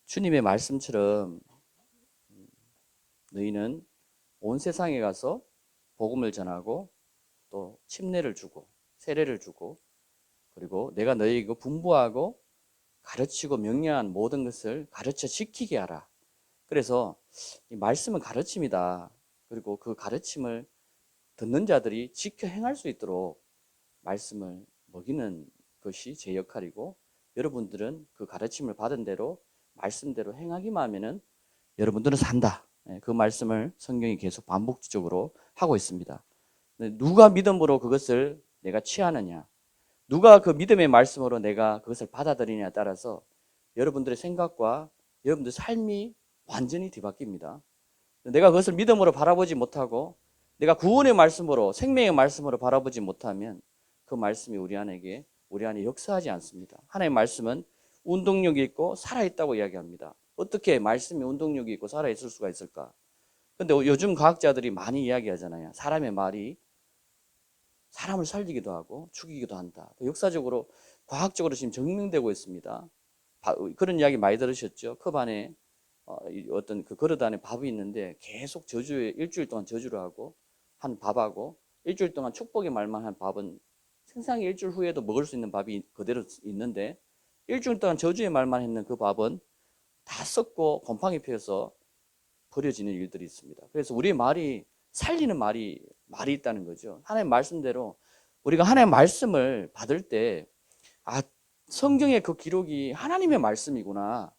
주님의 말씀처럼 너희는 온 세상에 가서 복음을 전하고 또 침례를 주고 세례를 주고 그리고 내가 너희에게 분부하고 가르치고 명령한 모든 것을 가르쳐 지키게 하라. 그래서 이 말씀은 가르침이다. 그리고 그 가르침을 듣는 자들이 지켜 행할 수 있도록 말씀을 먹이는 것이 제 역할이고, 여러분들은 그 가르침을 받은 대로 말씀대로 행하기만 하면은 여러분들은 산다. 그 말씀을 성경이 계속 반복적으로 하고 있습니다. 누가 믿음으로 그것을 내가 취하느냐, 누가 그 믿음의 말씀으로 내가 그것을 받아들이냐에 따라서 여러분들의 생각과 여러분들의 삶이 완전히 뒤바뀝니다. 내가 그것을 믿음으로 바라보지 못하고 내가 구원의 말씀으로, 생명의 말씀으로 바라보지 못하면 그 말씀이 우리 안에 역사하지 않습니다. 하나님의 말씀은 운동력이 있고 살아있다고 이야기합니다. 어떻게 말씀이 운동력이 있고 살아있을 수가 있을까? 근데 요즘 과학자들이 많이 이야기하잖아요. 사람의 말이 사람을 살리기도 하고 죽이기도 한다. 역사적으로 과학적으로 지금 증명되고 있습니다. 그런 이야기 많이 들으셨죠? 컵 안에 어떤 그 그릇 안에 밥이 있는데 계속 일주일 동안 저주를 하고 한 밥하고 일주일 동안 축복의 말만 한 밥은 생상이 일주일 후에도 먹을 수 있는 밥이 그대로 있는데, 일주일 동안 저주의 말만 했는 그 밥은 다 썩고 곰팡이 피어서 버려지는 일들이 있습니다. 그래서 우리의 말이 살리는 말이 있다는 거죠. 하나님 말씀대로 우리가 하나님의 말씀을 받을 때, 아, 성경의 그 기록이 하나님의 말씀이구나,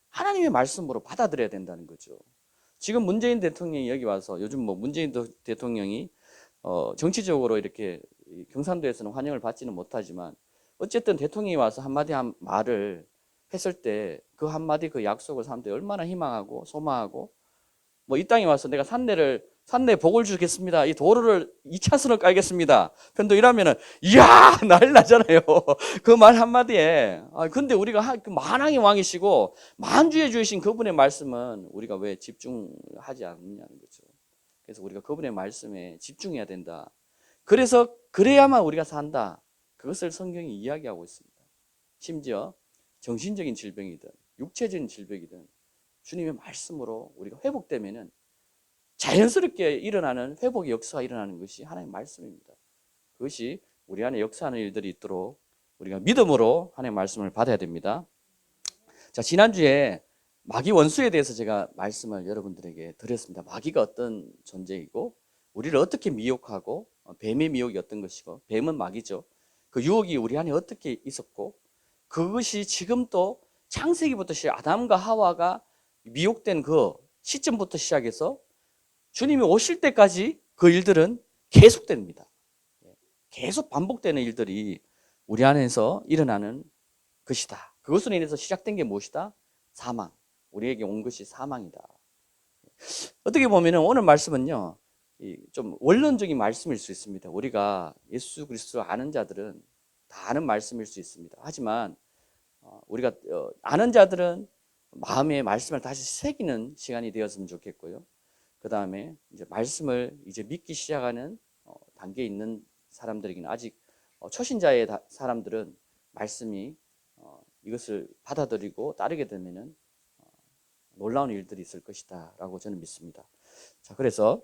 하나님의 말씀으로 받아들여야 된다는 거죠. 지금 문재인 대통령이 여기 와서, 요즘 문재인 대통령이 정치적으로 이렇게 경상도에서는 환영을 받지는 못하지만 어쨌든 대통령이 와서 한마디 한 말을 했을 때 그 한마디 그 약속을 사람들이 얼마나 희망하고 소망하고, 이 땅에 와서 내가 산내 복을 주겠습니다, 이 도로를 2차선을 깔겠습니다, 편도 이러면은 이야 난리 나잖아요. 그 말 한마디에. 근데 우리가 그 만왕의 왕이시고 만주의 주이신 그분의 말씀은 우리가 왜 집중하지 않느냐는 거죠. 그래서 우리가 그분의 말씀에 집중해야 된다. 그래서 그래야만 우리가 산다. 그것을 성경이 이야기하고 있습니다. 심지어 정신적인 질병이든 육체적인 질병이든 주님의 말씀으로 우리가 회복되면은 자연스럽게 일어나는 회복의 역사가 일어나는 것이 하나님의 말씀입니다. 그것이 우리 안에 역사하는 일들이 있도록 우리가 믿음으로 하나님의 말씀을 받아야 됩니다. 자, 지난주에 마귀 원수에 대해서 제가 말씀을 여러분들에게 드렸습니다. 마귀가 어떤 존재이고 우리를 어떻게 미혹하고, 뱀의 미혹이 어떤 것이고, 뱀은 마귀죠. 그 유혹이 우리 안에 어떻게 있었고, 그것이 지금 또 창세기부터 아담과 하와가 미혹된 그 시점부터 시작해서 주님이 오실 때까지 그 일들은 계속됩니다. 계속 반복되는 일들이 우리 안에서 일어나는 것이다. 그것으로 인해서 시작된 게 무엇이다? 사망. 우리에게 온 것이 사망이다. 어떻게 보면 오늘 말씀은요, 좀 원론적인 말씀일 수 있습니다. 우리가 예수 그리스도를 아는 자들은 다 아는 말씀일 수 있습니다. 하지만 우리가 아는 자들은 마음에 말씀을 다시 새기는 시간이 되었으면 좋겠고요. 그 다음에 이제 말씀을 이제 믿기 시작하는 단계에 있는 사람들에게는, 아직 초신자의 사람들은 말씀이 이것을 받아들이고 따르게 되면은 놀라운 일들이 있을 것이다 라고 저는 믿습니다. 자, 그래서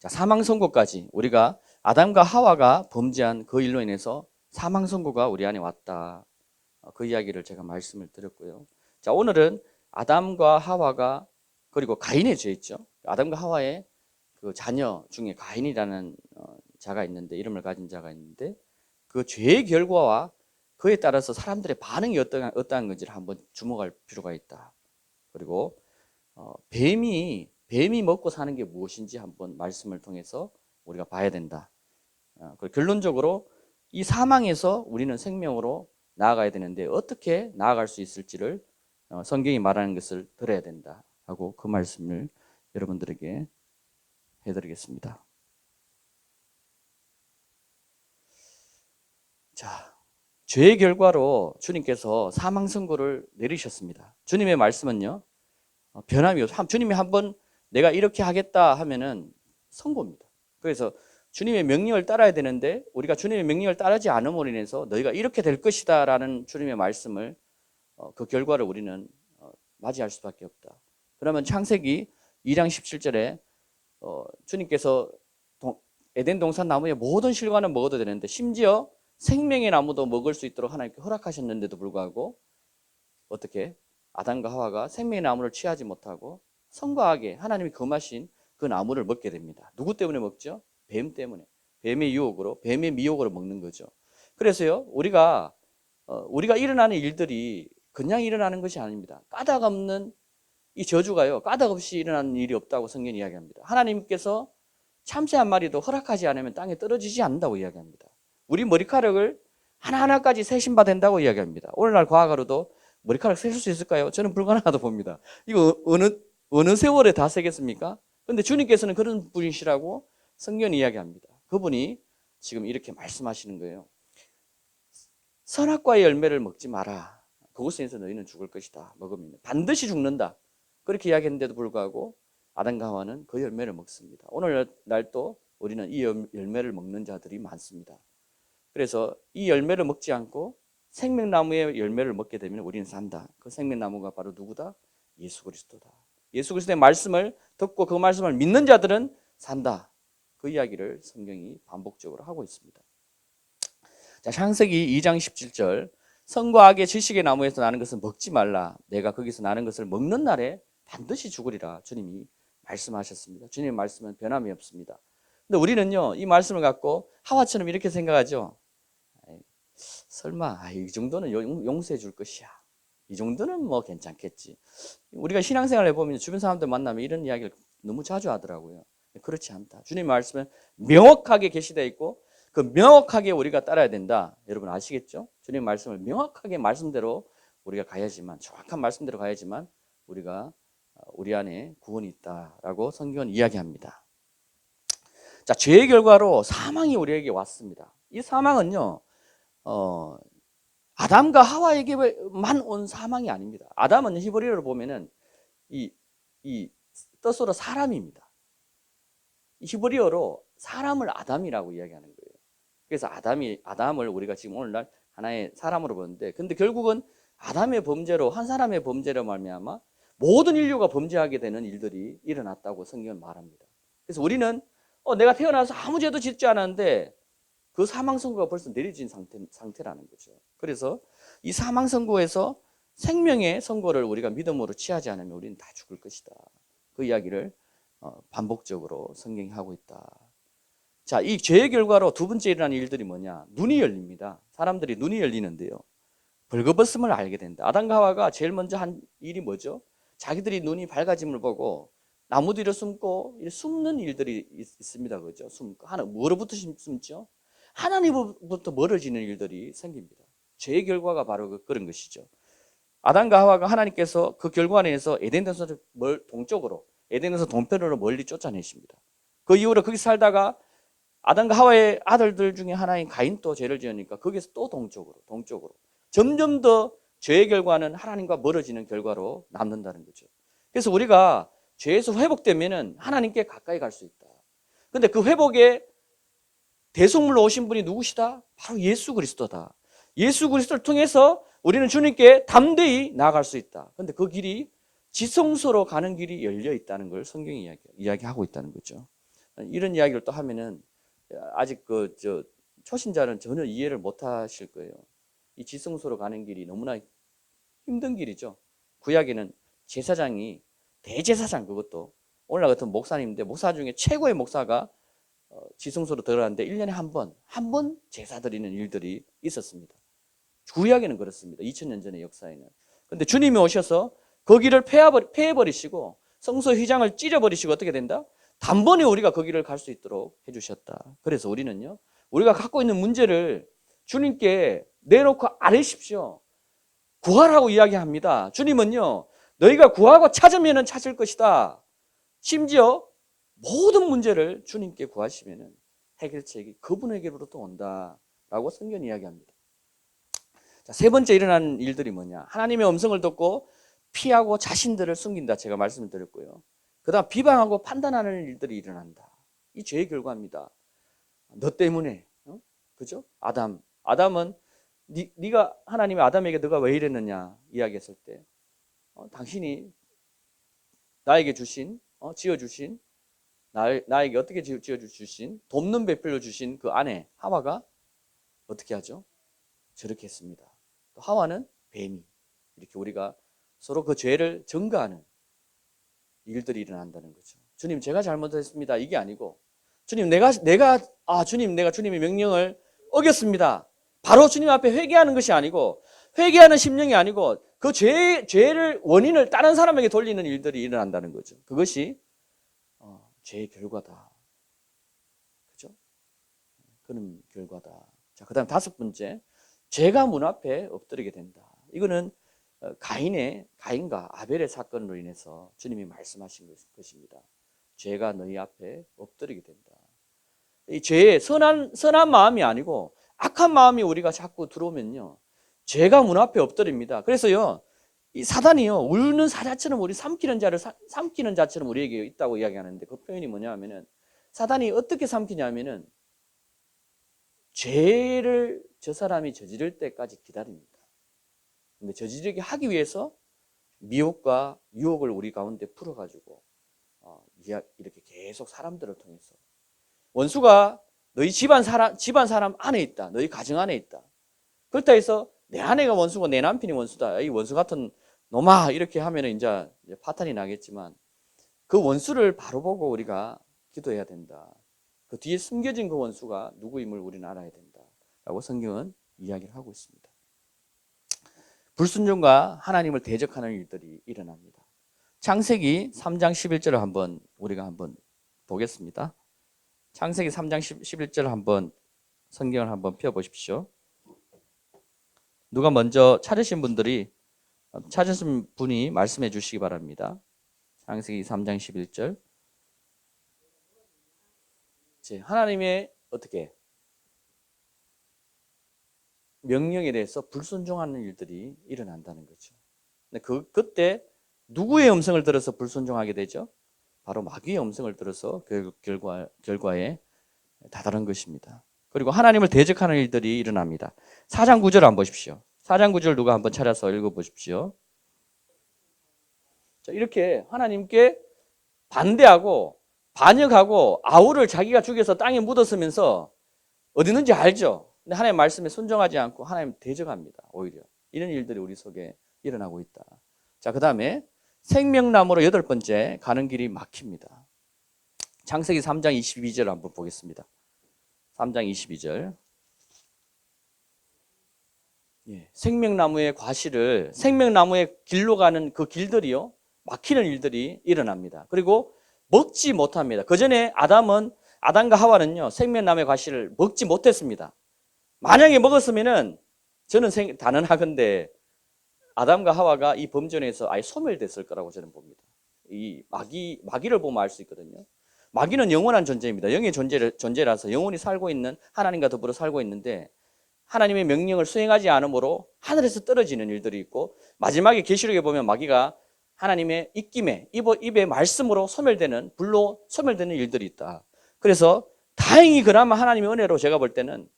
사망 선고까지, 우리가 아담과 하와가 범죄한 그 일로 인해서 사망 선고가 우리 안에 왔다. 그 이야기를 제가 말씀을 드렸고요. 자, 오늘은 아담과 하와가, 그리고 가인의 죄 있죠. 아담과 하와의 그 자녀 중에 가인이라는 자가 있는데, 이름을 가진 자가 있는데, 그 죄의 결과와 그에 따라서 사람들의 반응이 어떠한 건지를 한번 주목할 필요가 있다. 그리고 뱀이 먹고 사는 게 무엇인지 한번 말씀을 통해서 우리가 봐야 된다. 결론적으로 이 사망에서 우리는 생명으로 나아가야 되는데 어떻게 나아갈 수 있을지를 성경이 말하는 것을 들어야 된다 하고 그 말씀을 여러분들에게 해드리겠습니다. 자, 죄의 결과로 주님께서 사망 선고를 내리셨습니다. 주님의 말씀은요, 변함이 없어요. 주님이 한번 내가 이렇게 하겠다 하면은 선고입니다. 그래서 주님의 명령을 따라야 되는데 우리가 주님의 명령을 따르지 않음으로 인해서 너희가 이렇게 될 것이다 라는 주님의 말씀을, 그 결과를 우리는 맞이할 수밖에 없다. 그러면 창세기 2장 17절에 주님께서 에덴 동산 나무의 모든 실과는 먹어도 되는데 심지어 생명의 나무도 먹을 수 있도록 하나님께 허락하셨는데도 불구하고 어떻게 아담과 하와가 생명의 나무를 취하지 못하고 선과 악에 하나님이 금하신 그 나무를 먹게 됩니다. 누구 때문에 먹죠? 뱀 때문에. 뱀의 유혹으로, 뱀의 미혹으로 먹는 거죠. 그래서요, 우리가 일어나는 일들이 그냥 일어나는 것이 아닙니다. 까닭 없는 이 저주가요, 까닭 없이 일어나는 일이 없다고 성경이 이야기합니다. 하나님께서 참새 한 마리도 허락하지 않으면 땅에 떨어지지 않는다고 이야기합니다. 우리 머리카락을 하나하나까지 세신바 된다고 이야기합니다. 오늘날 과학으로도 머리카락 세실 수 있을까요? 저는 불가능하다고 봅니다. 이거 어느 세월에 다 세겠습니까? 그런데 주님께서는 그런 분이시라고 성경이 이야기합니다. 그분이 지금 이렇게 말씀하시는 거예요. 선악과의 열매를 먹지 마라. 그곳에서 너희는 죽을 것이다. 먹으면 반드시 죽는다. 그렇게 이야기했는데도 불구하고 아담과 하와는 그 열매를 먹습니다. 오늘날 또 우리는 이 열매를 먹는 자들이 많습니다. 그래서 이 열매를 먹지 않고 생명나무의 열매를 먹게 되면 우리는 산다. 그 생명나무가 바로 누구다? 예수 그리스도다. 예수 그리스도의 말씀을 듣고 그 말씀을 믿는 자들은 산다. 그 이야기를 성경이 반복적으로 하고 있습니다. 자, 창세기 2장 17절 선과 악의 지식의 나무에서 나는 것을 먹지 말라. 내가 거기서 나는 것을 먹는 날에 반드시 죽으리라. 주님이 말씀하셨습니다. 주님의 말씀은 변함이 없습니다. 근데 우리는요, 이 말씀을 갖고 하와처럼 이렇게 생각하죠. 설마 이 정도는 용서해 줄 것이야. 이 정도는 뭐 괜찮겠지. 우리가 신앙생활 해보면 주변 사람들 만나면 이런 이야기를 너무 자주 하더라고요. 그렇지 않다. 주님의 말씀은 명확하게 계시되어 있고 그 명확하게 우리가 따라야 된다. 여러분 아시겠죠? 주님의 말씀을 명확하게 말씀대로 우리가 가야지만, 정확한 말씀대로 가야지만 우리 안에 구원이 있다라고 성경은 이야기합니다. 자, 죄의 결과로 사망이 우리에게 왔습니다. 이 사망은요, 아담과 하와에게만 온 사망이 아닙니다. 아담은 히브리어로 보면은 이 뜻으로 사람입니다. 히브리어로 사람을 아담이라고 이야기하는 거예요. 그래서 아담을 우리가 지금 오늘날 하나의 사람으로 보는데, 근데 결국은 아담의 범죄로, 한 사람의 범죄로 말미암아 모든 인류가 범죄하게 되는 일들이 일어났다고 성경은 말합니다. 그래서 우리는 내가 태어나서 아무 죄도 짓지 않았는데 그 사망 선고가 벌써 내려진 상태라는 거죠. 그래서 이 사망 선고에서 생명의 선고를 우리가 믿음으로 취하지 않으면 우리는 다 죽을 것이다. 그 이야기를 반복적으로 성경이 하고 있다. 자, 이 죄의 결과로 두 번째 일어나는 일들이 뭐냐? 눈이 열립니다. 사람들이 눈이 열리는데요. 벌거벗음을 알게 된다. 아담과 하와가 제일 먼저 한 일이 뭐죠? 자기들이 눈이 밝아짐을 보고 나무 뒤로 숨고 숨는 일들이 있습니다. 그죠? 숨고 뭐로부터 숨죠? 하나님으로부터 멀어지는 일들이 생깁니다. 죄의 결과가 바로 그런 것이죠. 아담과 하와가 하나님께서 그 결과에서 에덴 동산을 동쪽으로, 에덴 동산 동편으로 멀리 쫓아내십니다. 그 이후로 거기 살다가 아담과 하와의 아들들 중에 하나인 가인도 죄를 지으니까 거기서 또 동쪽으로 점점 더 죄의 결과는 하나님과 멀어지는 결과로 남는다는 거죠. 그래서 우리가 죄에서 회복되면은 하나님께 가까이 갈 수 있다. 근데 그 회복의 대속물로 오신 분이 누구시다? 바로 예수 그리스도다. 예수 그리스도를 통해서 우리는 주님께 담대히 나아갈 수 있다. 근데 그 길이 지성소로 가는 길이 열려 있다는 걸 성경이 이야기하고 있다는 거죠. 이런 이야기를 또 하면은 아직 초신자는 전혀 이해를 못 하실 거예요. 이 지성소로 가는 길이 너무나 힘든 길이죠. 구약에는 제사장이 대제사장, 그것도 오늘날 같은 목사님인데 목사 중에 최고의 목사가 지성소로 들어가는데 1년에 한 번 제사 드리는 일들이 있었습니다. 구약에는 그렇습니다. 2000년 전의 역사에는. 그런데 주님이 오셔서 거기를 폐해버리시고 성소 휘장을 찢어버리시고 어떻게 된다? 단번에 우리가 거기를 갈 수 있도록 해주셨다. 그래서 우리는요, 우리가 갖고 있는 문제를 주님께 내놓고 아뢰십시오. 구하라고 이야기합니다. 주님은요, 너희가 구하고 찾으면 찾을 것이다. 심지어 모든 문제를 주님께 구하시면 해결책이 그분에게로부터 온다라고 성경이 이야기합니다. 자, 세 번째 일어나는 일들이 뭐냐? 하나님의 음성을 듣고 피하고 자신들을 숨긴다. 제가 말씀을 드렸고요. 그 다음 비방하고 판단하는 일들이 일어난다. 이 죄의 결과입니다. 너 때문에, 그죠? 아담은 네가 하나님이 아담에게 너가 왜 이랬느냐 이야기했을 때 당신이 나에게 주신, 지어주신, 나에게 어떻게 지어주신, 돕는 배필로 주신 그 아내 하와가 어떻게 하죠? 저렇게 했습니다. 또 하와는 뱀이. 이렇게 우리가 서로 그 죄를 증거하는 일들이 일어난다는 거죠. 주님, 제가 잘못했습니다. 이게 아니고, 주님, 주님, 내가 주님의 명령을 어겼습니다. 바로 주님 앞에 회개하는 것이 아니고, 회개하는 심령이 아니고, 그 죄를, 원인을 다른 사람에게 돌리는 일들이 일어난다는 거죠. 그것이, 죄의 결과다. 그죠? 그런 결과다. 자, 그 다음 5번째. 죄가 문 앞에 엎드리게 된다. 이거는 가인과 아벨의 사건으로 인해서 주님이 말씀하신 것입니다. 죄가 너희 앞에 엎드리게 된다. 이 죄의 선한 마음이 아니고 악한 마음이 우리가 자꾸 들어오면요, 죄가 문 앞에 엎드립니다. 그래서요, 이 사단이요, 울는 사자처럼 우리 삼키는 자처럼 우리에게 있다고 이야기하는데, 그 표현이 뭐냐 하면은, 사단이 어떻게 삼키냐면은 죄를 저 사람이 저지를 때까지 기다립니다. 근데 저지르게 하기 위해서 미혹과 유혹을 우리 가운데 풀어가지고 이렇게 계속 사람들을 통해서, 원수가 너희 집안 사람 안에 있다. 너희 가정 안에 있다. 그렇다 해서 내 아내가 원수고 내 남편이 원수다. 이 원수 같은 놈아, 이렇게 하면 이제 파탄이 나겠지만, 그 원수를 바로 보고 우리가 기도해야 된다. 그 뒤에 숨겨진 그 원수가 누구임을 우리는 알아야 된다. 라고 성경은 이야기를 하고 있습니다. 불순종과 하나님을 대적하는 일들이 일어납니다. 창세기 3장 11절을 우리가 한번 보겠습니다. 창세기 3장 11절 성경을 한번 펴보십시오. 누가 먼저 찾으신 분이 말씀해 주시기 바랍니다. 창세기 3장 11절. 하나님의 어떻게 명령에 대해서 불순종하는 일들이 일어난다는 거죠. 근데 그때 누구의 음성을 들어서 불순종하게 되죠? 바로 마귀의 음성을 들어서 결과에 다다른 것입니다. 그리고 하나님을 대적하는 일들이 일어납니다. 4장 9절 한번 보십시오. 4장 9절 누가 한번 찾아서 읽어보십시오. 자, 이렇게 하나님께 반대하고 반역하고 아우를 자기가 죽여서 땅에 묻었으면서 어디 있는지 알죠? 근데 하나님의 말씀에 순종하지 않고 하나님 대적합니다. 오히려 이런 일들이 우리 속에 일어나고 있다. 자, 그 다음에 생명나무로 8번째 가는 길이 막힙니다. 창세기 3장 22절 한번 보겠습니다. 3장 22절. 생명나무의 생명나무의 길로 가는 그 길들이요, 막히는 일들이 일어납니다. 그리고 먹지 못합니다. 그 전에 아담과 하와는요, 생명나무의 과실을 먹지 못했습니다. 만약에 먹었으면은 저는 단언하건대 아담과 하와가 이 범죄에서 아예 소멸됐을 거라고 저는 봅니다. 이 마귀를 보면 알 수 있거든요. 마귀는 영원한 존재입니다. 영의 존재라서 영원히 살고 있는, 하나님과 더불어 살고 있는데, 하나님의 명령을 수행하지 않으므로 하늘에서 떨어지는 일들이 있고, 마지막에 계시록에 보면 마귀가 하나님의 입의 말씀으로 불로 소멸되는 일들이 있다. 그래서 다행히 그나마 하나님의 은혜로 제가 볼 때는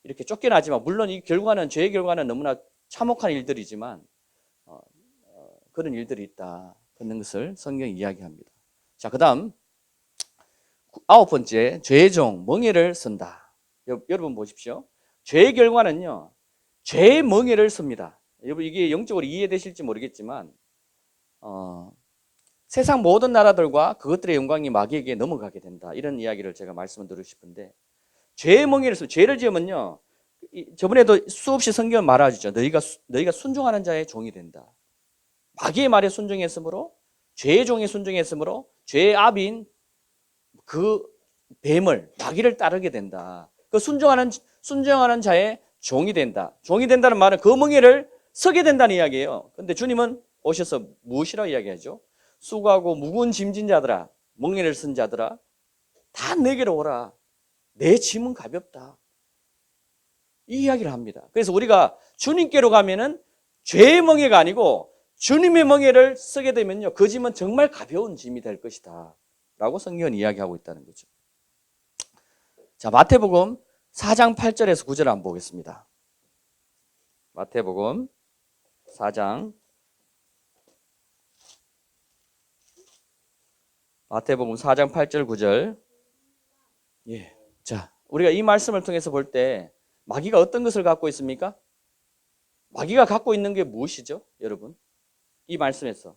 이렇게 쫓겨나지만, 물론 죄의 결과는 너무나 참혹한 일들이지만 그런 일들이 있다. 그런 것을 성경이 이야기합니다. 자, 그 다음 9번째, 죄의 종 멍에를 쓴다. 여러분 보십시오. 죄의 결과는요, 죄의 멍에를 씁니다. 여러분, 이게 영적으로 이해되실지 모르겠지만 세상 모든 나라들과 그것들의 영광이 마귀에게 넘어가게 된다. 이런 이야기를 제가 말씀을 드리고 싶은데, 죄의 멍에를 씁니다. 죄를 지으면요, 저번에도 수없이 성경은 말하죠. 너희가 순종하는 자의 종이 된다. 마귀의 말에 순종했으므로, 죄의 종에 순종했으므로 죄의 아비인 그 뱀을, 마귀를 따르게 된다. 그 순종하는 자의 종이 된다. 종이 된다는 말은 그 멍에를 서게 된다는 이야기예요. 근데 주님은 오셔서 무엇이라고 이야기하죠? 수고하고 무거운 짐진 자들아, 멍에를 쓴 자들아, 다 내게로 오라. 내 짐은 가볍다. 이 이야기를 합니다. 그래서 우리가 주님께로 가면은 죄의 멍에가 아니고 주님의 멍에를 쓰게 되면요, 그 짐은 정말 가벼운 짐이 될 것이다. 라고 성경은 이야기하고 있다는 거죠. 자, 마태복음 4장 8절에서 9절 한번 보겠습니다. 마태복음 4장 마태복음 4장 8절 9절. 예. 자, 우리가 이 말씀을 통해서 볼 때 마귀가 어떤 것을 갖고 있습니까? 마귀가 갖고 있는 게 무엇이죠, 여러분? 이 말씀에서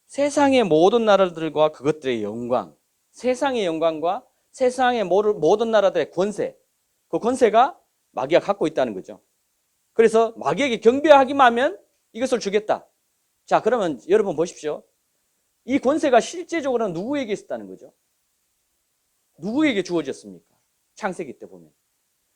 세상의 모든 나라들과 그것들의 영광, 세상의 영광과 세상의 모든 나라들의 권세, 그 권세가 마귀가 갖고 있다는 거죠. 그래서 마귀에게 경배하기만 하면 이것을 주겠다. 자, 그러면 여러분 보십시오. 이 권세가 실제적으로는 누구에게 있었다는 거죠? 누구에게 주어졌습니까? 창세기 때 보면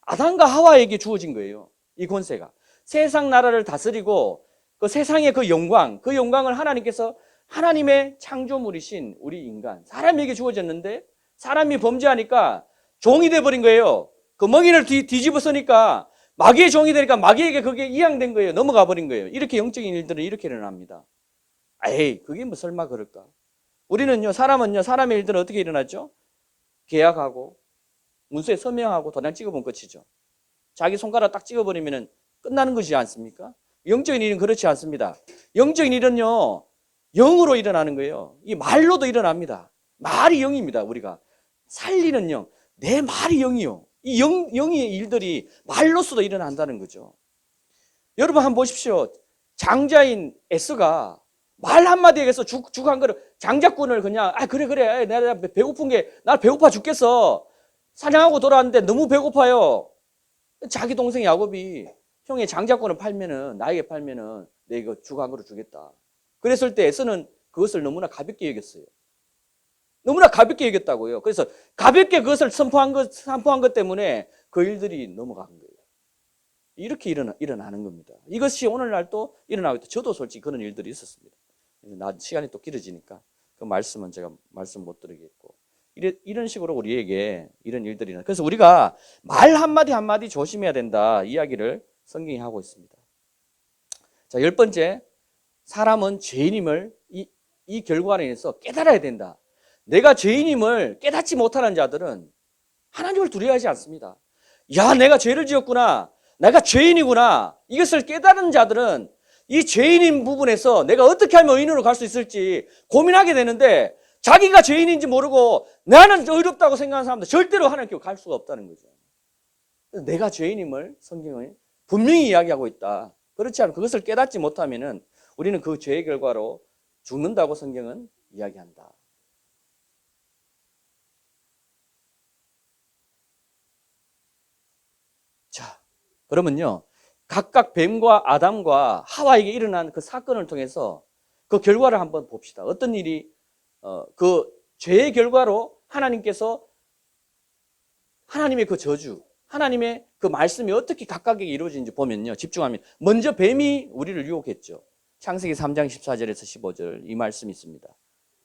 아담과 하와에게 주어진 거예요. 이 권세가 세상 나라를 다스리고 그 세상의 그 영광을 하나님께서 하나님의 창조물이신 우리 인간 사람에게 주어졌는데 사람이 범죄하니까 종이 돼버린 거예요. 그 멍이를 뒤집어 쓰니까 마귀의 종이 되니까 마귀에게 그게 이양된 거예요. 넘어가 버린 거예요. 이렇게 영적인 일들은 이렇게 일어납니다. 에이, 그게 뭐 설마 그럴까? 우리는요, 사람의 일들은 어떻게 일어났죠? 계약하고 문서에 서명하고 도장 찍어보면 끝이죠. 자기 손가락 딱 찍어버리면 끝나는 것이지 않습니까? 영적인 일은 그렇지 않습니다. 영적인 일은요, 영으로 일어나는 거예요. 이 말로도 일어납니다. 말이 영입니다. 우리가 살리는 영, 내 말이 영이요. 이 영의 일들이 말로서도 일어난다는 거죠. 여러분 한번 보십시오. 장자인 에스가 말 한마디에 의해서 죽 한 거를 장자꾼을 그냥 그래 내가 배고픈 게 나 배고파 죽겠어. 사냥하고 돌아왔는데 너무 배고파요. 자기 동생 야곱이 형의 장자꾼을 팔면은 나에게 팔면은 내 이거 죽 한 그릇 주겠다. 그랬을 때 에서는 그것을 너무나 가볍게 여겼어요. 너무나 가볍게 여겼다고요. 그래서 가볍게 그것을 선포한 것 때문에 그 일들이 넘어간 거예요. 이렇게 일어나는 겁니다. 이것이 오늘날 또 일어나고 있다. 저도 솔직히 그런 일들이 있었습니다. 시간이 또 길어지니까 그 말씀은 제가 말씀 못 드리겠고 이런 식으로 우리에게 이런 일들이 일어나. 그래서 우리가 말 한마디 한마디 조심해야 된다 이야기를 성경이 하고 있습니다. 자, 10번째, 사람은 죄인임을 이 결과로 인해서 깨달아야 된다. 내가 죄인임을 깨닫지 못하는 자들은 하나님을 두려워하지 않습니다. 야, 내가 죄를 지었구나. 내가 죄인이구나. 이것을 깨달은 자들은 이 죄인인 부분에서 내가 어떻게 하면 의인으로 갈 수 있을지 고민하게 되는데 자기가 죄인인지 모르고 나는 의롭다고 생각하는 사람들 절대로 하나님께 갈 수가 없다는 거죠. 내가 죄인임을 성경은 분명히 이야기하고 있다. 그렇지 않으면 그것을 깨닫지 못하면은 우리는 그 죄의 결과로 죽는다고 성경은 이야기한다. 자, 그러면요. 각각 뱀과 아담과 하와에게 일어난 그 사건을 통해서 그 결과를 한번 봅시다. 어떤 일이 그 죄의 결과로 하나님께서 하나님의 그 저주, 하나님의 그 말씀이 어떻게 각각에게 이루어지는지 보면요. 집중하면 먼저 뱀이 우리를 유혹했죠. 창세기 3장 14절에서 15절 이 말씀이 있습니다.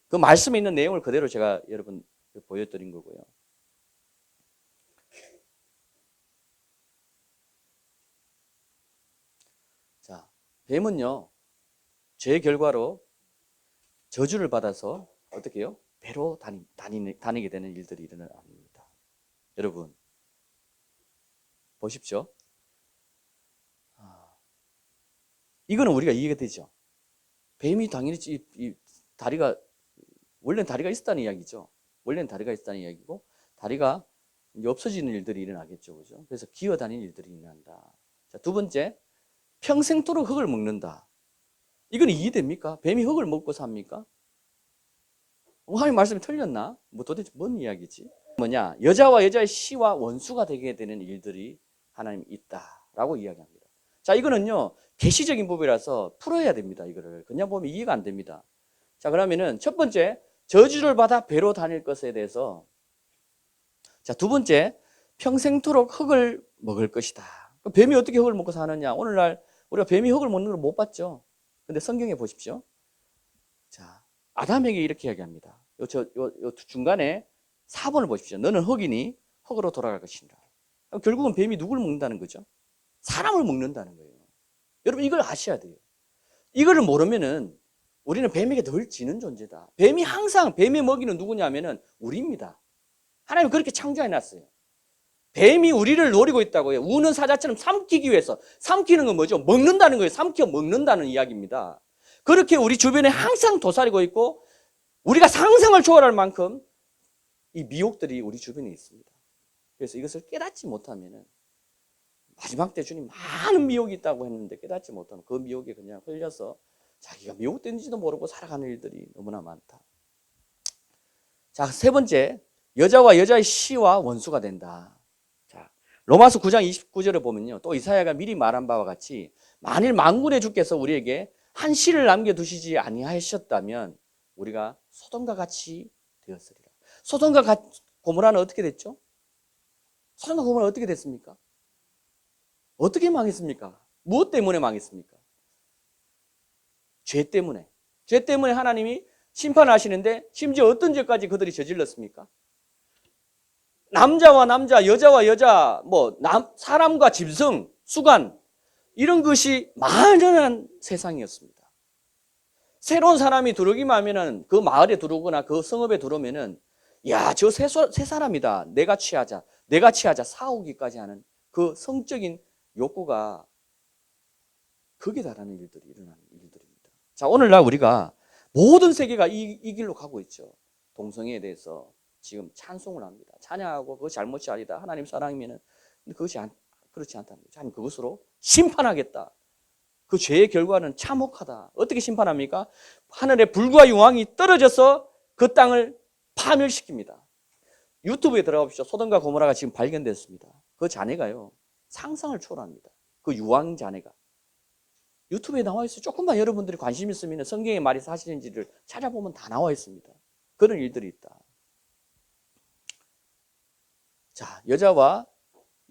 그 말씀에 있는 내용을 그대로 제가 여러분 보여드린 거고요. 자, 뱀은요, 죄의 결과로 저주를 받아서 어떻게 해요? 배로 다니게 되는 일들이 일어납니다. 여러분, 보십시오. 이거는 우리가 이해가 되죠. 뱀이 당연히 이 다리가, 원래는 다리가 있었다는 이야기죠. 원래는 다리가 있었다는 이야기고, 다리가 이제 없어지는 일들이 일어나겠죠. 그죠? 그래서 기어다니는 일들이 일어난다. 자, 두 번째, 평생토록 흙을 먹는다. 이건 이해됩니까? 뱀이 흙을 먹고 삽니까? 하나님 말씀이 틀렸나? 뭐 도대체 뭔 이야기지? 뭐냐? 여자와 여자의 씨와 원수가 되게 되는 일들이 하나님 있다라고 이야기합니다. 자, 이거는요, 계시적인 부분이라서 풀어야 됩니다. 이거를 그냥 보면 이해가 안 됩니다. 자, 그러면은 첫 번째, 저주를 받아 배로 다닐 것에 대해서. 자, 두 번째, 평생토록 흙을 먹을 것이다. 뱀이 어떻게 흙을 먹고 사느냐? 오늘날 우리가 뱀이 흙을 먹는 걸 못 봤죠. 근데 성경에 보십시오. 자, 아담에게 이렇게 이야기합니다. 요 중간에 4번을 보십시오. 너는 흙이니 흙으로 돌아갈 것이니라. 결국은 뱀이 누굴 먹는다는 거죠? 사람을 먹는다는 거예요. 여러분, 이걸 아셔야 돼요. 이거를 모르면은 우리는 뱀에게 늘 지는 존재다. 뱀이 항상 뱀의 먹이는 누구냐면은 우리입니다. 하나님 그렇게 창조해 놨어요. 뱀이 우리를 노리고 있다고요. 우는 사자처럼 삼키기 위해서. 삼키는 건 뭐죠? 먹는다는 거예요. 삼켜 먹는다는 이야기입니다. 그렇게 우리 주변에 항상 도사리고 있고 우리가 상상을 초월할 만큼 이 미혹들이 우리 주변에 있습니다. 그래서 이것을 깨닫지 못하면은 마지막 때 주님 많은 미혹이 있다고 했는데 깨닫지 못하면 그 미혹에 그냥 흘려서 자기가 미혹된지도 모르고 살아가는 일들이 너무나 많다. 자, 세 번째, 여자와 여자의 시와 원수가 된다. 자, 로마서 9장 29절에 보면요, 또 이사야가 미리 말한 바와 같이 만일 만군의 주께서 우리에게 한 시를 남겨두시지 아니하셨다면 우리가 소돔과 같이 되었으리라. 소돔과 고모라는 어떻게 됐죠? 소돔과 고모라 어떻게 됐습니까? 어떻게 망했습니까? 무엇 때문에 망했습니까? 죄 때문에. 죄 때문에 하나님이 심판하시는데 심지어 어떤 죄까지 그들이 저질렀습니까? 남자와 남자, 여자와 여자, 사람과 짐승, 수간 이런 것이 만연한 세상이었습니다. 새로운 사람이 들어오기만 하면은 그 마을에 들어오거나 그 성읍에 들어오면은 야, 저 새 사람이다. 내가 취하자. 사오기까지 하는 그 성적인 욕구가 극에 달하는 일들이 일어나는 일들입니다. 자, 오늘날 우리가 모든 세계가 이 길로 가고 있죠. 동성애에 대해서 지금 찬송을 합니다. 찬양하고 그것이 잘못이 아니다. 하나님 사랑이면은 그것이 그렇지 않다는 거죠. 하나님 그것으로 심판하겠다. 그 죄의 결과는 참혹하다. 어떻게 심판합니까? 하늘에 불과 유황이 떨어져서 그 땅을 파멸시킵니다. 유튜브에 들어가 보십시오. 소돔과 고모라가 지금 발견됐습니다. 그 잔해가요, 상상을 초월합니다. 그 유황 잔해가. 유튜브에 나와 있어요. 조금만 여러분들이 관심 있으면 성경의 말이 사실인지를 찾아보면 다 나와 있습니다. 그런 일들이 있다. 자, 여자와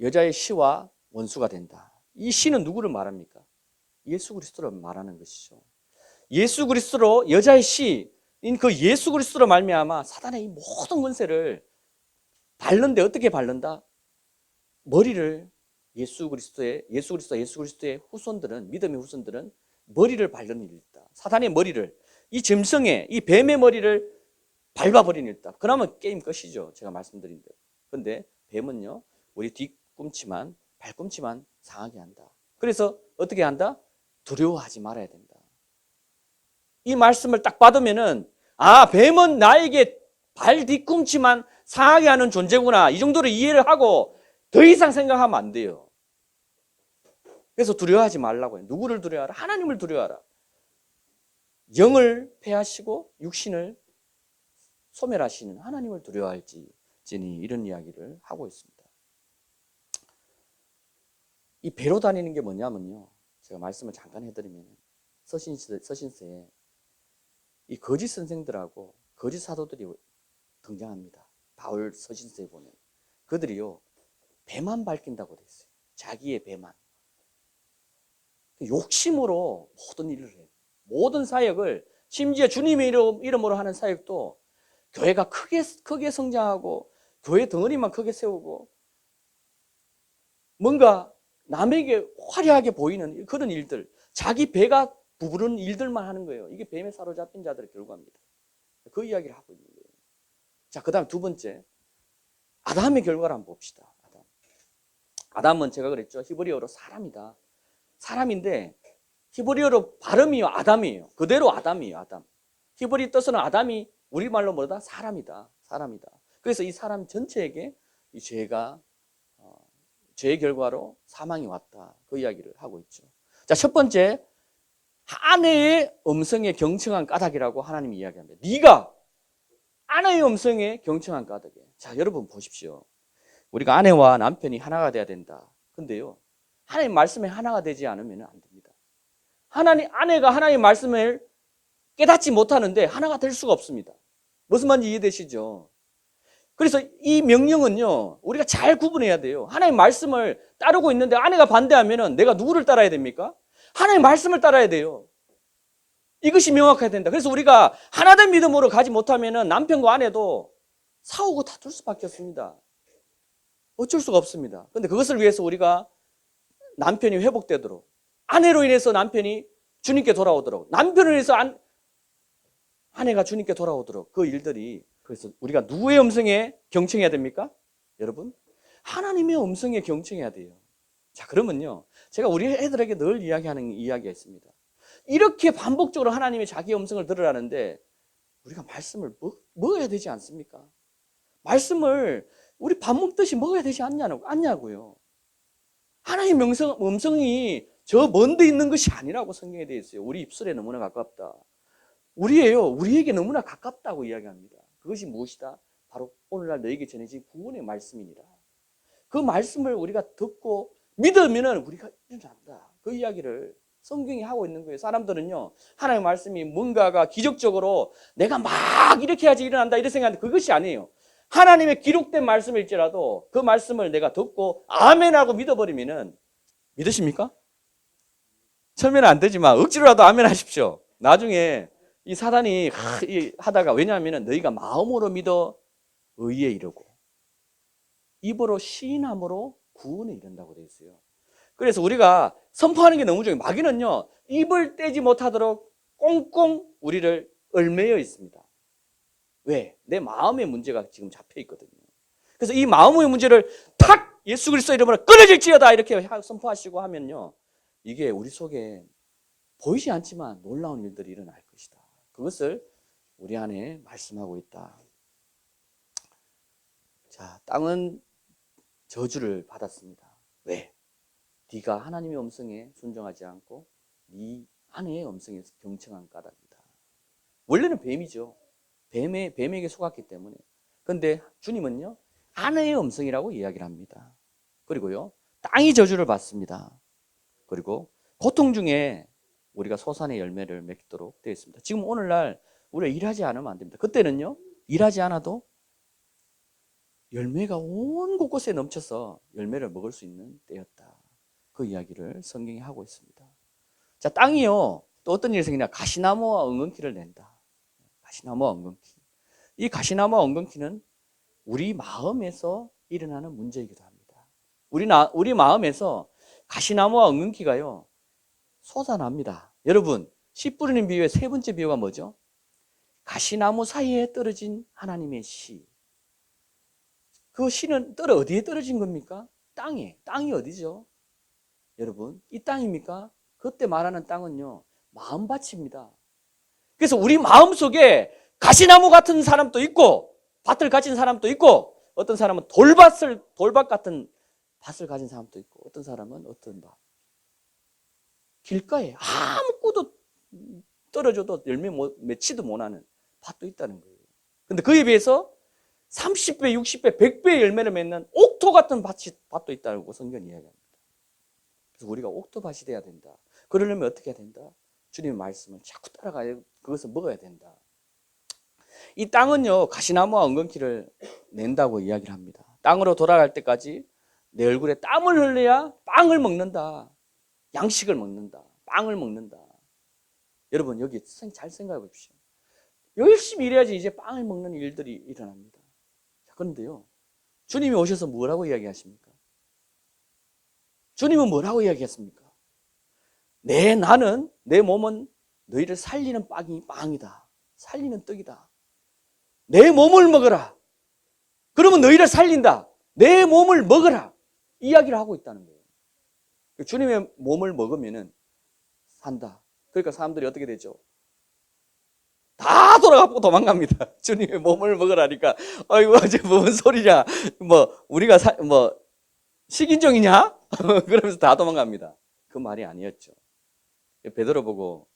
여자의 시와 원수가 된다. 이 시는 누구를 말합니까? 예수 그리스도를 말하는 것이죠. 예수 그리스도로 여자의 시인 그 예수 그리스도로 말미암아 사단의 이 모든 권세를 밟는데 어떻게 밟는다? 머리를 예수 그리스도의 후손들은, 믿음의 후손들은 머리를 밟는 일이다. 사단의 머리를, 이 짐승의, 이 뱀의 머리를 밟아버리는 일이다. 그러면 게임 끝이죠. 제가 말씀드린 대로. 근데 뱀은요, 우리 뒤꿈치만, 발꿈치만 상하게 한다. 그래서 어떻게 한다? 두려워하지 말아야 된다. 이 말씀을 딱 받으면은, 아, 뱀은 나에게 발 뒤꿈치만 상하게 하는 존재구나. 이 정도로 이해를 하고 더 이상 생각하면 안 돼요. 그래서 두려워하지 말라고 해요. 누구를 두려워하라? 하나님을 두려워하라. 영을 패하시고 육신을 소멸하시는 하나님을 두려워할지니 이런 이야기를 하고 있습니다. 이 배로 다니는 게 뭐냐면요, 제가 말씀을 잠깐 해드리면 서신서에 이 거짓 선생들하고 거짓 사도들이 등장합니다. 바울 서신서에 보면 그들이요, 배만 밝힌다고 돼 있어요. 자기의 배만. 욕심으로 모든 일을 해요. 모든 사역을, 심지어 주님의 이름으로 하는 사역도 교회가 크게 성장하고 교회 덩어리만 크게 세우고 뭔가 남에게 화려하게 보이는 그런 일들, 자기 배가 부부르는 일들만 하는 거예요. 이게 뱀에 사로잡힌 자들의 결과입니다. 그 이야기를 하고 있는 거예요. 자, 그 다음 두 번째, 아담의 결과를 한번 봅시다. 아담은 제가 그랬죠. 히브리어로 사람이다. 사람인데 히브리어로 발음이요, 아담이에요. 그대로 아담이에요, 아담. 히브리 뜻은 아담이 우리말로 뭐다? 사람이다. 그래서 이 사람 전체에게 이 죄의 결과로 사망이 왔다. 그 이야기를 하고 있죠. 자, 첫 번째, 아내의 음성에 경청한 까닭이라고 하나님이 이야기합니다. 네가 아내의 음성에 경청한 까닭에. 자, 여러분 보십시오. 우리가 아내와 남편이 하나가 돼야 된다. 근데요, 하나님 말씀에 하나가 되지 않으면 안 됩니다. 아내가 하나님의 말씀을 깨닫지 못하는데 하나가 될 수가 없습니다. 무슨 말인지 이해되시죠? 그래서 이 명령은요, 우리가 잘 구분해야 돼요. 하나님의 말씀을 따르고 있는데 아내가 반대하면 내가 누구를 따라야 됩니까? 하나님의 말씀을 따라야 돼요. 이것이 명확해야 된다. 그래서 우리가 하나된 믿음으로 가지 못하면 남편과 아내도 싸우고 다툴 수밖에 없습니다. 어쩔 수가 없습니다. 그런데 그것을 위해서 우리가 남편이 회복되도록, 아내로 인해서 남편이 주님께 돌아오도록, 남편으로 인해서 아내가 주님께 돌아오도록, 그 일들이, 그래서 우리가 누구의 음성에 경청해야 됩니까? 여러분, 하나님의 음성에 경청해야 돼요. 자, 그러면요, 제가 우리 애들에게 늘 이야기하는 이야기가 있습니다. 이렇게 반복적으로 하나님의 자기 음성을 들으라는데 우리가 말씀을 먹어야 되지 않습니까? 말씀을 우리 밥 먹듯이 먹어야 되지 않냐고요. 하나님의 음성이 저 먼 데 있는 것이 아니라고 성경에 되어 있어요. 우리 입술에 너무나 가깝다. 우리에게 너무나 가깝다고 이야기합니다. 그것이 무엇이다? 바로 오늘날 너에게 전해진 구원의 말씀이니라. 그 말씀을 우리가 듣고 믿으면은 우리가 일어난다. 그 이야기를 성경이 하고 있는 거예요. 사람들은요, 하나님의 말씀이 뭔가가 기적적으로 내가 막 이렇게 해야지 일어난다 이렇게 생각하는데 그것이 아니에요. 하나님의 기록된 말씀일지라도 그 말씀을 내가 듣고 아멘하고 믿어버리면은, 믿으십니까? 처음에는 안 되지만 억지로라도 아멘 하십시오. 나중에 이 사단이 하다가, 왜냐하면 너희가 마음으로 믿어 의에 이르고 입으로 시인함으로 구원에 이른다고 되어 있어요. 그래서 우리가 선포하는 게 너무 중요해요. 마귀는요, 입을 떼지 못하도록 꽁꽁 우리를 얽매여 있습니다. 왜? 내 마음의 문제가 지금 잡혀 있거든요. 그래서 이 마음의 문제를 탁 예수 그리스도 이름으로 끊어질지어다 이렇게 선포하시고 하면요, 이게 우리 속에 보이지 않지만 놀라운 일들이 일어날 것이다. 그것을 우리 안에 말씀하고 있다. 자, 땅은 저주를 받았습니다. 왜? 네가 하나님의 음성에 순종하지 않고 네 아내의 음성에 경청한 까닭이다. 원래는 뱀이죠. 뱀에게 속았기 때문에. 그런데 주님은요, 아내의 음성이라고 이야기를 합니다. 그리고요, 땅이 저주를 받습니다. 그리고 고통 중에 우리가 소산의 열매를 맺도록 되어 있습니다. 지금 오늘날 우리가 일하지 않으면 안 됩니다. 그때는요, 일하지 않아도 열매가 온 곳곳에 넘쳐서 열매를 먹을 수 있는 때였다. 그 이야기를 성경이 하고 있습니다. 자, 땅이요, 또 어떤 일이 생기냐? 가시나무와 엉겅퀴를 낸다. 가시나무와 엉겅퀴. 이 가시나무와 엉겅퀴는 우리 마음에서 일어나는 문제이기도 합니다. 우리 마음에서 가시나무와 엉겅퀴가요, 솟아납니다. 여러분, 씨 뿌리는 비유의 세 번째 비유가 뭐죠? 가시나무 사이에 떨어진 하나님의 씨. 그 씨는 어디에 떨어진 겁니까? 땅에. 땅이 어디죠? 여러분, 이 땅입니까? 그때 말하는 땅은요, 마음밭입니다. 그래서 우리 마음속에 가시나무 같은 사람도 있고 밭을 가진 사람도 있고, 어떤 사람은 돌밭 같은 밭을 가진 사람도 있고, 어떤 사람은 어떤 밭, 길가에 아무것도 떨어져도 열매 맺지도 못하는 밭도 있다는 거예요. 근데 그에 비해서 30배, 60배, 100배의 열매를 맺는 옥토 같은 밭도 있다고 성경이 이야기합니다. 그래서 우리가 옥토밭이 돼야 된다. 그러려면 어떻게 해야 된다? 주님의 말씀을 자꾸 따라가야, 그것을 먹어야 된다. 이 땅은요, 가시나무와 엉겅퀴를 낸다고 이야기를 합니다. 땅으로 돌아갈 때까지 내 얼굴에 땀을 흘려야 빵을 먹는다. 양식을 먹는다. 빵을 먹는다. 여러분, 여기 잘 생각해 보십시오. 열심히 일해야지 이제 빵을 먹는 일들이 일어납니다. 그런데요, 주님이 오셔서 뭐라고 이야기하십니까? 주님은 뭐라고 이야기했습니까? 내 몸은 너희를 살리는 빵이다. 살리는 떡이다. 내 몸을 먹어라. 그러면 너희를 살린다. 내 몸을 먹어라. 이야기를 하고 있다는 거예요. 주님의 몸을 먹으면은 산다. 그러니까 사람들이 어떻게 되죠? 다 돌아가고 도망갑니다. 주님의 몸을 먹으라니까. 아이고, 이제 뭔 소리냐? 우리가 식인종이냐? 그러면서 다 도망갑니다. 그 말이 아니었죠. 베드로 보고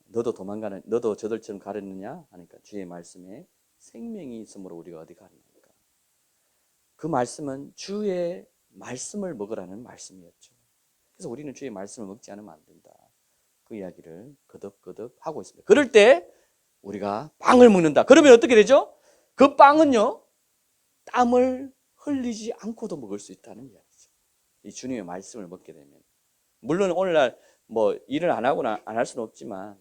너도 저들처럼 가려느냐? 하니까 주의 말씀에 생명이 있으므로 우리가 어디 가느니까. 그 말씀은 주의 말씀을 먹으라는 말씀이었죠. 그래서 우리는 주의 말씀을 먹지 않으면 안 된다. 그 이야기를 거듭거듭 하고 있습니다. 그럴 때 우리가 빵을 먹는다. 그러면 어떻게 되죠? 그 빵은요, 땀을 흘리지 않고도 먹을 수 있다는 이야기죠. 이 주님의 말씀을 먹게 되면. 물론 오늘날 일을 안 하거나 안 할 수는 없지만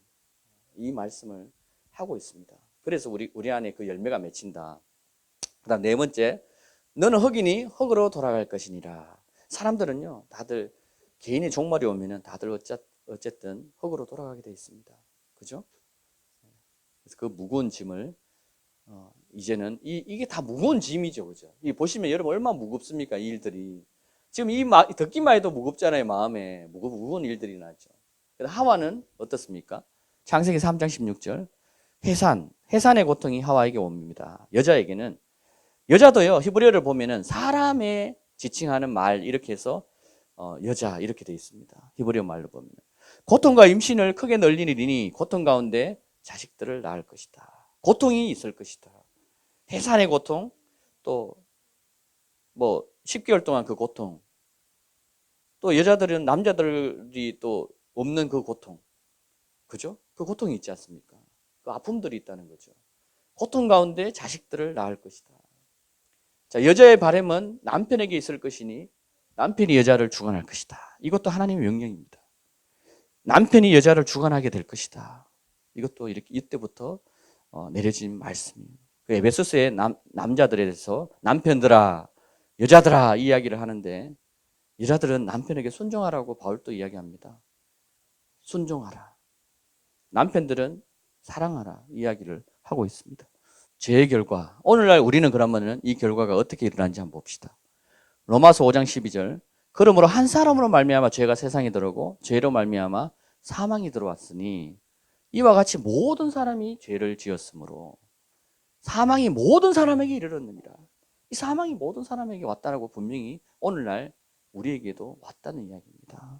이 말씀을 하고 있습니다. 그래서 우리 안에 그 열매가 맺힌다. 그다음 네 번째, 너는 흙이니 흙으로 돌아갈 것이니라. 사람들은요, 다들 개인의 종말이 오면은 다들 어쨌든 흙으로 돌아가게 돼 있습니다. 그죠? 그래서 그 무거운 짐을 이제는 이게 다 무거운 짐이죠, 그죠? 이 보시면 여러분 얼마나 무겁습니까, 이 일들이. 지금 듣기만 해도 무겁잖아요, 마음에. 무거운 일들이 나죠. 그래서 하와는 어떻습니까? 창세기 3장 16절. 해산의 고통이 하와에게 옵니다. 여자도요, 히브리어를 보면은 사람의 지칭하는 말 이렇게 해서 여자 이렇게 되어 있습니다. 히브리어 말로 보면 고통과 임신을 크게 널리니 고통 가운데 자식들을 낳을 것이다. 고통이 있을 것이다. 해산의 고통, 또 뭐 10개월 동안 그 고통, 또 남자들이 또 없는 그 고통, 그죠? 그 고통이 있지 않습니까? 그 아픔들이 있다는 거죠. 고통 가운데 자식들을 낳을 것이다. 자, 여자의 바람은 남편에게 있을 것이니 남편이 여자를 주관할 것이다. 이것도 하나님의 명령입니다. 남편이 여자를 주관하게 될 것이다. 이것도 이렇게 이때부터 내려진 말씀이에요. 그 에베소서의 남자들에 대해서 남편들아, 여자들아 이야기를 하는데 여자들은 남편에게 순종하라고 바울도 이야기합니다. 순종하라. 남편들은 사랑하라 이야기를 하고 있습니다. 죄의 결과. 오늘날 우리는 그러면은 이 결과가 어떻게 일어난지 한번 봅시다. 로마서 5장 12절. 그러므로 한 사람으로 말미암아 죄가 세상에 들어오고 죄로 말미암아 사망이 들어왔으니 이와 같이 모든 사람이 죄를 지었으므로 사망이 모든 사람에게 이르렀느니라. 이 사망이 모든 사람에게 왔다라고 분명히 오늘날 우리에게도 왔다는 이야기입니다.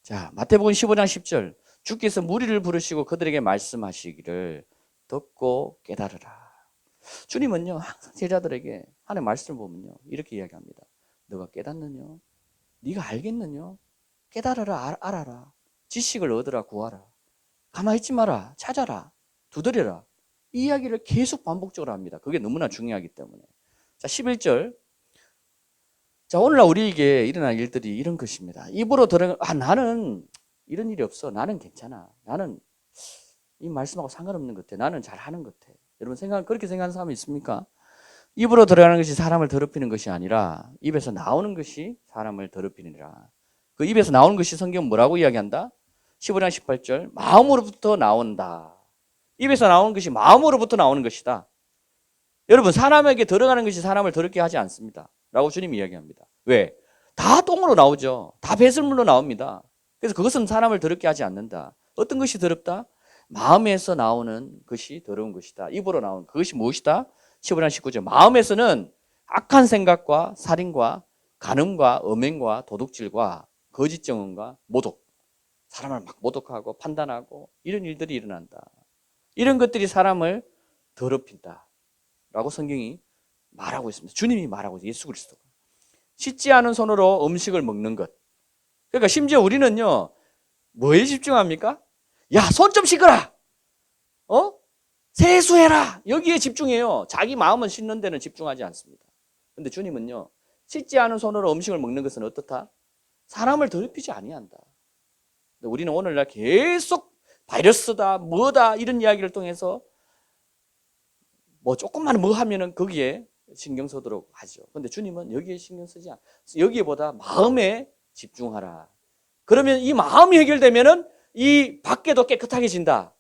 자, 마태복음 15장 10절. 주께서 무리를 부르시고 그들에게 말씀하시기를 듣고 깨달으라. 주님은요, 항상 제자들에게 하나님의 말씀을 보면요, 이렇게 이야기합니다. 너가 깨닫느냐? 네가 알겠느냐? 깨달아라, 알아라. 지식을 얻으라, 구하라. 가만히 있지 마라, 찾아라, 두드려라. 이 이야기를 계속 반복적으로 합니다. 그게 너무나 중요하기 때문에. 자, 11절. 자, 오늘날 우리에게 일어날 일들이 이런 것입니다. 입으로 나는 이런 일이 없어. 나는 괜찮아. 나는 이 말씀하고 상관없는 것 같아. 나는 잘하는 것 같아. 여러분 그렇게 생각하는 사람이 있습니까? 입으로 들어가는 것이 사람을 더럽히는 것이 아니라 입에서 나오는 것이 사람을 더럽히느니라. 그 입에서 나오는 것이 성경은 뭐라고 이야기한다? 15장 18절. 마음으로부터 나온다. 입에서 나오는 것이 마음으로부터 나오는 것이다. 여러분, 사람에게 들어가는 것이 사람을 더럽게 하지 않습니다. 라고 주님이 이야기합니다. 왜? 다 똥으로 나오죠. 다 배설물로 나옵니다. 그래서 그것은 사람을 더럽게 하지 않는다. 어떤 것이 더럽다? 마음에서 나오는 것이 더러운 것이다. 입으로 나오는 그것이 무엇이다? 15장 19절. 마음에서는 악한 생각과 살인과 간음과 음행과 도둑질과 거짓 증언과 모독, 사람을 막 모독하고 판단하고 이런 일들이 일어난다. 이런 것들이 사람을 더럽힌다 라고 성경이 말하고 있습니다. 주님이 말하고 있어요. 예수 그리스도가. 씻지 않은 손으로 음식을 먹는 것. 그러니까 심지어 우리는요, 뭐에 집중합니까? 야, 손 좀 씻어라. 세수해라. 여기에 집중해요. 자기 마음은 씻는 데는 집중하지 않습니다. 근데 주님은요, 씻지 않은 손으로 음식을 먹는 것은 어떻다? 사람을 더럽히지 아니한다. 근데 우리는 오늘날 계속 바이러스다, 뭐다 이런 이야기를 통해서 뭐 조금만 뭐 하면은 거기에 신경 쓰도록 하죠. 근데 주님은 여기에 신경 쓰지 않아. 여기보다 마음에 집중하라. 그러면 이 마음이 해결되면은 이 밖에도 깨끗하게진다.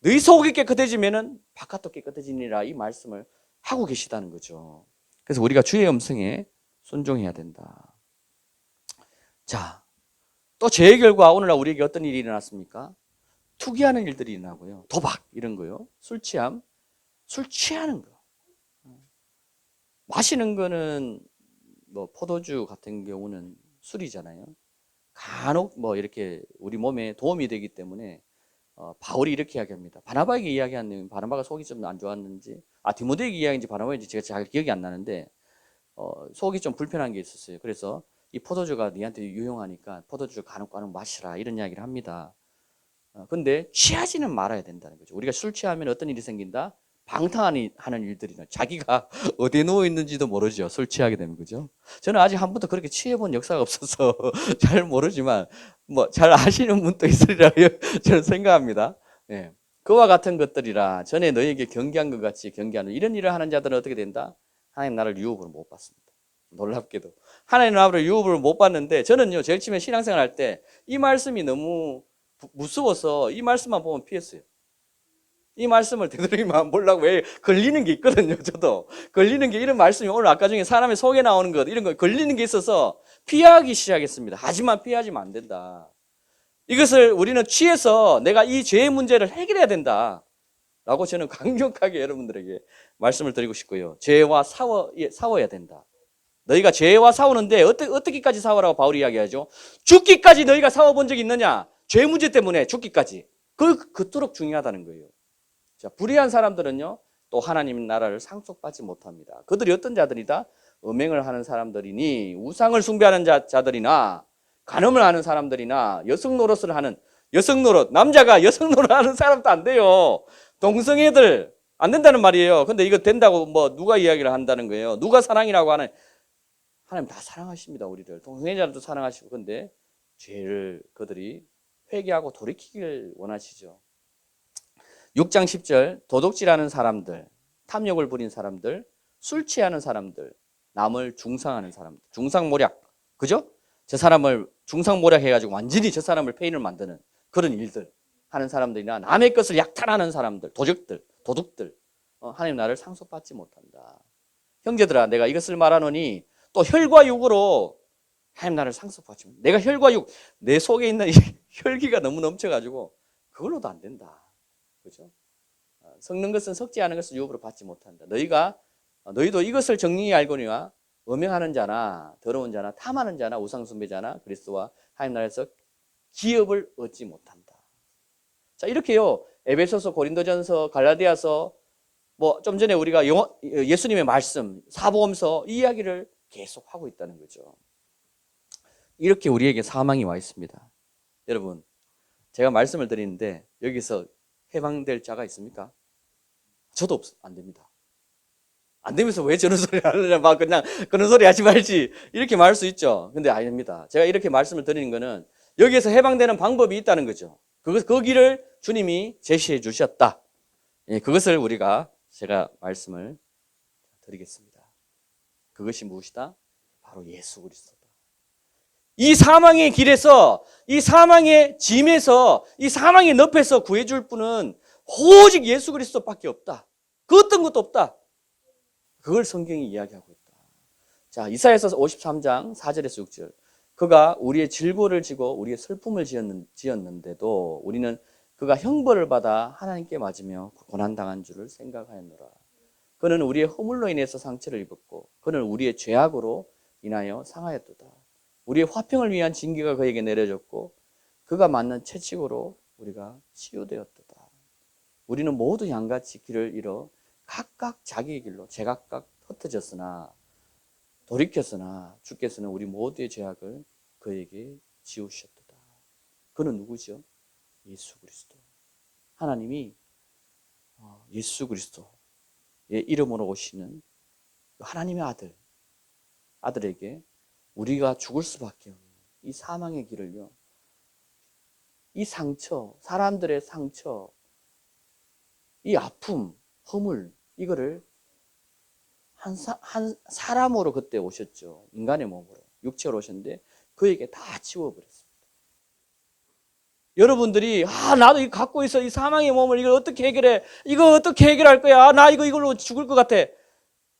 너희 속이 깨끗해지면은 바깥도 깨끗해지니라 이 말씀을 하고 계시다는 거죠. 그래서 우리가 주의 음성에 순종해야 된다. 자, 또 죄의 결과 오늘날 우리에게 어떤 일이 일어났습니까? 투기하는 일들이 일어나고요. 도박 이런 거요. 술 취하는 거. 마시는 거는 뭐 포도주 같은 경우는 술이잖아요. 간혹 뭐 이렇게 우리 몸에 도움이 되기 때문에 바울이 이렇게 이야기합니다. 바나바에게 이야기한 내용, 바나바가 속이 좀 안 좋았는지, 디모데에게 이야기인지 바나바인지 제가 잘 기억이 안 나는데 속이 좀 불편한 게 있었어요. 그래서 이 포도주가 니한테 유용하니까 포도주 간혹 마시라 이런 이야기를 합니다. 근데 취하지는 말아야 된다는 거죠. 우리가 술 취하면 어떤 일이 생긴다? 방탕하는 일들이 나. 자기가 어디에 누워 있는지도 모르죠. 술 취하게 되면, 그죠? 저는 아직 한 번도 그렇게 취해본 역사가 없어서 잘 모르지만 뭐 잘 아시는 분도 있으리라 저는 생각합니다. 예. 그와 같은 것들이라 전에 너에게 경계한 것 같이 경계하는 이런 일을 하는 자들은 어떻게 된다? 하나님 나라를 유업으로 못 받습니다. 놀랍게도 하나님 나라를 유업으로 못 받는데, 저는요 제일 처음에 신앙생활 할 때 이 말씀이 너무 무서워서 이 말씀만 보면 피했어요. 이 말씀을 되도록이면 보려고. 왜 걸리는 게 있거든요. 저도 걸리는 게, 이런 말씀이 오늘 아까 중에 사람의 속에 나오는 것 이런 거 걸리는 게 있어서 피하기 시작했습니다. 하지만 피하지면 안 된다. 이것을 우리는 취해서 내가 이 죄의 문제를 해결해야 된다. 라고 저는 강력하게 여러분들에게 말씀을 드리고 싶고요. 죄와 싸워야 된다. 너희가 죄와 싸우는데 어떻게까지 싸우라고 바울이 이야기하죠? 죽기까지 너희가 싸워본 적이 있느냐? 죄 문제 때문에 죽기까지. 그토록 중요하다는 거예요. 자, 불의한 사람들은요, 또 하나님 나라를 상속받지 못합니다. 그들이 어떤 자들이다? 음행을 하는 사람들이니, 우상을 숭배하는 자들이나, 간음을 하는 사람들이나, 여성 노릇을 하는, 여성 노릇, 남자가 여성 노릇 하는 사람도 안 돼요. 동성애들 안 된다는 말이에요. 근데 이거 된다고 뭐 누가 이야기를 한다는 거예요. 누가 사랑이라고 하는, 하나님 다 사랑하십니다, 우리를. 동성애자들도 사랑하시고. 근데 죄를 그들이 회개하고 돌이키길 원하시죠. 6장 10절, 도둑질하는 사람들, 탐욕을 부린 사람들, 술 취하는 사람들, 남을 중상하는 사람들, 중상모략, 그죠? 저 사람을 중상모략해가지고 완전히 저 사람을 페인을 만드는 그런 일들 하는 사람들이나 남의 것을 약탈하는 사람들, 도둑들, 하나님 나를 상속받지 못한다. 형제들아, 내가 이것을 말하노니 또 혈과 육으로 하나님 나를 상속받지 못한다. 내가 혈과 육, 내 속에 있는 이 혈기가 너무 넘쳐가지고 그걸로도 안 된다. 그죠? 섞는 것은 섞지 않은 것을 유업으로 받지 못한다. 너희도 이것을 정리히 알거니와 음행하는 자나 더러운 자나 탐하는 자나 우상숭배자나 그리스도와 하나님 나라에서 기업을 얻지 못한다. 자, 이렇게요. 에베소서, 고린도전서, 갈라디아서, 뭐 좀 전에 우리가 예수님의 말씀, 사복음서 이 이야기를 계속 하고 있다는 거죠. 이렇게 우리에게 사망이 와 있습니다. 여러분, 제가 말씀을 드리는데 여기서 해방될 자가 있습니까? 저도 안 됩니다. 안 되면서 왜 저런 소리 하느냐, 막 그냥 그런 소리 하지 말지 이렇게 말할 수 있죠. 근데 아닙니다. 제가 이렇게 말씀을 드리는 거는 여기에서 해방되는 방법이 있다는 거죠. 그 길을 주님이 제시해 주셨다. 예, 그것을 제가 말씀을 드리겠습니다. 그것이 무엇이다? 바로 예수 그리스도다. 이 사망의 길에서, 이 사망의 짐에서, 이 사망의 늪에서 구해줄 분은 오직 예수 그리스도밖에 없다. 그 어떤 것도 없다. 그걸 성경이 이야기하고 있다. 자, 이사야서 53장 4절에서 6절. 그가 우리의 질고를 지고 우리의 슬픔을 지었는데도 우리는 그가 형벌을 받아 하나님께 맞으며 고난당한 줄을 생각하였노라. 그는 우리의 허물로 인해서 상처를 입었고 그는 우리의 죄악으로 인하여 상하였도다. 우리의 화평을 위한 징계가 그에게 내려졌고 그가 맞는 채찍으로 우리가 치유되었도다. 우리는 모두 양같이 길을 잃어 각각 자기의 길로 제각각 흩어졌으나 돌이켰으나 주께서는 우리 모두의 죄악을 그에게 지우셨도다. 그는 누구죠? 예수 그리스도. 하나님이 예수 그리스도의 이름으로 오시는 하나님의 아들에게 우리가 죽을 수밖에 없는 이 사망의 길을요, 이 상처, 사람들의 상처, 이 아픔, 허물, 이거를 한 사람으로 그때 오셨죠. 인간의 몸으로, 육체로 오셨는데 그에게 다 지워버렸습니다. 여러분들이 나도 이거 갖고 있어, 이 사망의 몸을, 이걸 어떻게 해결해? 이거 어떻게 해결할 거야? 나 이걸로 죽을 것 같아.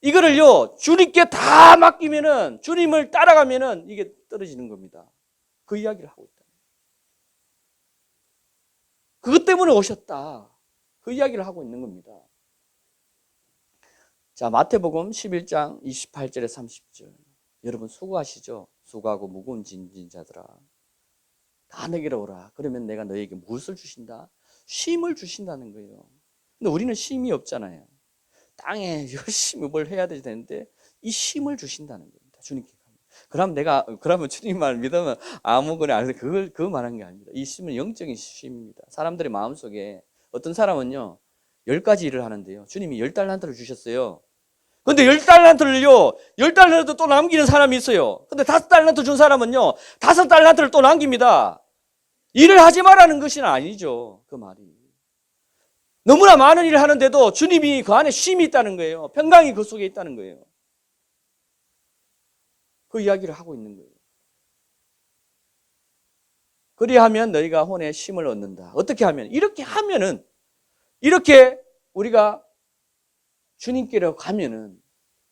이거를요, 주님께 다 맡기면은, 주님을 따라가면은 이게 떨어지는 겁니다. 그 이야기를 하고 있다. 그것 때문에 오셨다. 그 이야기를 하고 있는 겁니다. 자, 마태복음 11장 28절에 30절. 여러분 수고하시죠? 수고하고 무거운 짐진 자들아, 다 내게로 오라. 그러면 내가 너에게 무엇을 주신다? 쉼을 주신다는 거예요. 근데 우리는 쉼이 없잖아요. 땅에 열심히 뭘 해야 되는데 이 쉼을 주신다는 겁니다. 주님께 가면. 그러면 주님 말 믿으면 아무거나 안 해서 그거 말한 게 아닙니다. 이 쉼은 영적인 쉼입니다. 사람들의 마음속에 어떤 사람은요, 10가지 일을 하는데요, 주님이 10달란트를 주셨어요. 근데 10달란트를요, 10달란트 또 남기는 사람이 있어요. 근데 5달란트 준 사람은요, 5달란트를 또 남깁니다. 일을 하지 말라는 것은 아니죠. 그 말이. 너무나 많은 일을 하는데도 주님이 그 안에 쉼이 있다는 거예요. 평강이 그 속에 있다는 거예요. 그 이야기를 하고 있는 거예요. 그리하면 너희가 혼에 쉼을 얻는다. 어떻게 하면? 이렇게 우리가 주님께로 가면은,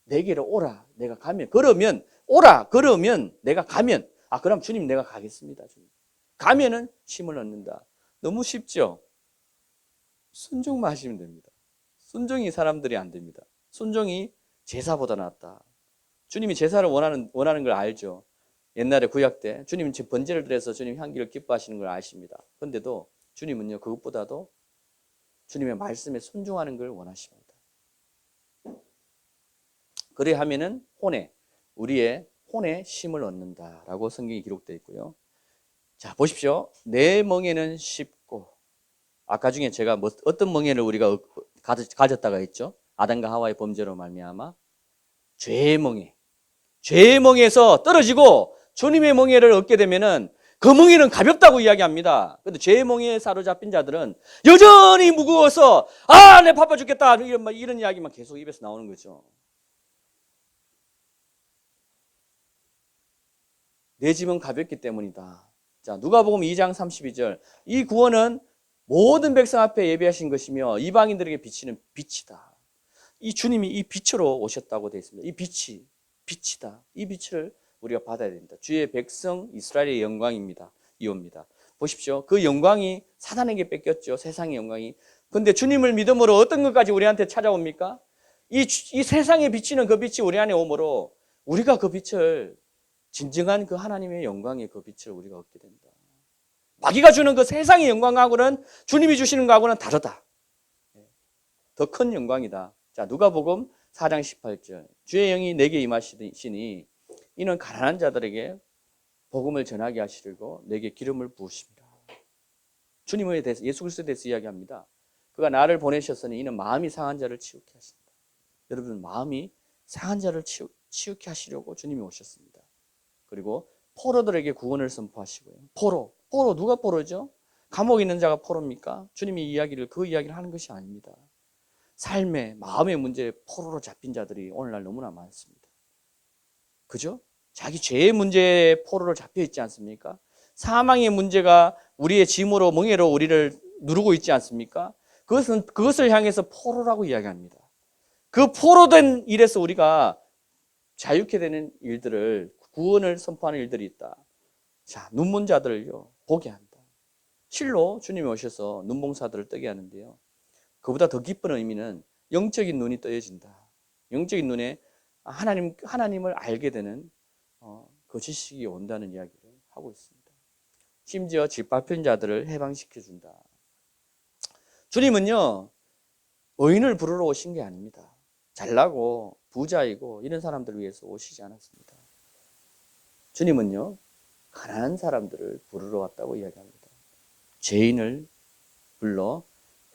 내게로 오라. 내가 가면. 그러면 내가 가면. 그럼 주님 내가 가겠습니다. 주님. 가면은 쉼을 얻는다. 너무 쉽죠? 순종만 하시면 됩니다. 순종이 사람들이 안 됩니다. 순종이 제사보다 낫다. 주님이 제사를 원하는 걸 알죠. 옛날에 구약 때 주님은 번제를 드려서 주님 향기를 기뻐하시는 걸 아십니다. 그런데도 주님은요, 그것보다도 주님의 말씀에 순종하는 걸 원하십니다. 그래 하면은 우리의 혼에 쉼을 얻는다라고 성경이 기록되어 있고요. 자, 보십시오. 내 멍에는 쉽고, 아까 중에 제가 어떤 멍에를 우리가 가졌다가 했죠? 아담과 하와의 범죄로 말미암아 죄의 멍에서 떨어지고 주님의 멍에를 얻게 되면은 그 멍에는 가볍다고 이야기합니다. 그런데 죄의 멍에에 사로잡힌 자들은 여전히 무거워서 내 바빠 죽겠다 이런 이야기만 계속 입에서 나오는 거죠. 내 짐은 가볍기 때문이다. 자, 누가복음 2장 32절. 이 구원은 모든 백성 앞에 예비하신 것이며 이방인들에게 비치는 빛이다. 이 주님이 이 빛으로 오셨다고 되어 있습니다. 이 빛이다. 이 빛을 우리가 받아야 됩니다. 주의 백성 이스라엘의 영광입니다. 이옵니다. 보십시오. 그 영광이 사단에게 뺏겼죠. 세상의 영광이. 그런데 주님을 믿음으로 어떤 것까지 우리한테 찾아옵니까? 이 세상에 비치는 그 빛이 우리 안에 오므로 우리가 그 빛을 진정한 그 하나님의 영광의 그 빛을 우리가 얻게 된다. 마귀가 주는 그 세상의 영광하고는 주님이 주시는 것하고는 다르다. 더 큰 영광이다. 자, 누가복음 4장 18절. 주의 영이 내게 임하시니 이는 가난한 자들에게 복음을 전하게 하시려고 내게 기름을 부으십니다. 주님에 대해서, 예수 그리스도에 대해서 이야기합니다. 그가 나를 보내셨으니 이는 마음이 상한 자를 치유케 하십니다. 여러분, 마음이 상한 자를 치유케 하시려고 주님이 오셨습니다. 그리고 포로들에게 구원을 선포하시고요. 포로 누가 포로죠? 감옥에 있는 자가 포로입니까? 주님이 그 이야기를 하는 것이 아닙니다. 삶의 마음의 문제에 포로로 잡힌 자들이 오늘날 너무나 많습니다. 그죠? 자기 죄의 문제에 포로로 잡혀 있지 않습니까? 사망의 문제가 우리의 짐으로 멍에로 우리를 누르고 있지 않습니까? 그것을 향해서 포로라고 이야기합니다. 그 포로된 일에서 우리가 자유케 되는 일들을, 구원을 선포하는 일들이 있다. 자, 눈먼 자들을요 보게 한다. 실로 주님이 오셔서 눈봉사들을 뜨게 하는데요, 그보다 더 깊은 의미는 영적인 눈이 떠여진다. 영적인 눈에 하나님을 알게 되는 그 지식이 온다는 이야기를 하고 있습니다. 심지어 짓밟힌 자들을 해방시켜준다. 주님은요, 의인을 부르러 오신 게 아닙니다. 잘나고 부자이고 이런 사람들을 위해서 오시지 않았습니다. 주님은요, 가난한 사람들을 부르러 왔다고 이야기합니다. 죄인을 불러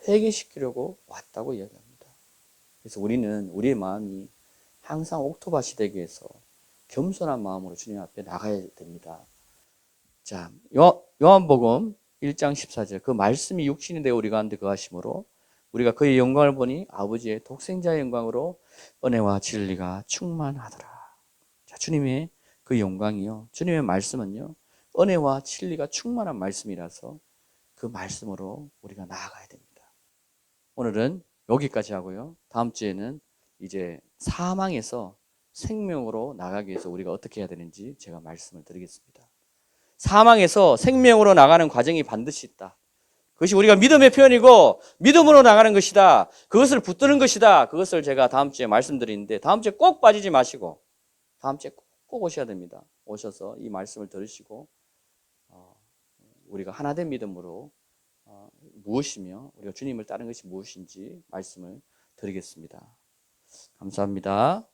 회개시키려고 왔다고 이야기합니다. 그래서 우리는 우리의 마음이 항상 옥토밭이 되기 위해서 겸손한 마음으로 주님 앞에 나가야 됩니다. 자, 요한복음 1장 14절. 그 말씀이 육신이 되어 우리 가운데 거하심으로 우리가 그의 영광을 보니 아버지의 독생자의 영광으로 은혜와 진리가 충만하더라. 자, 주님의 그 영광이요, 주님의 말씀은요, 은혜와 진리가 충만한 말씀이라서 그 말씀으로 우리가 나아가야 됩니다. 오늘은 여기까지 하고요, 다음 주에는 이제 사망에서 생명으로 나가기 위해서 우리가 어떻게 해야 되는지 제가 말씀을 드리겠습니다. 사망에서 생명으로 나가는 과정이 반드시 있다. 그것이 우리가 믿음의 표현이고 믿음으로 나가는 것이다. 그것을 붙드는 것이다. 그것을 제가 다음 주에 말씀드리는데, 다음 주에 꼭 빠지지 마시고 다음 주에 꼭 오셔야 됩니다. 오셔서 이 말씀을 들으시고 우리가 하나된 믿음으로 무엇이며 우리가 주님을 따르는 것이 무엇인지 말씀을 드리겠습니다. 감사합니다.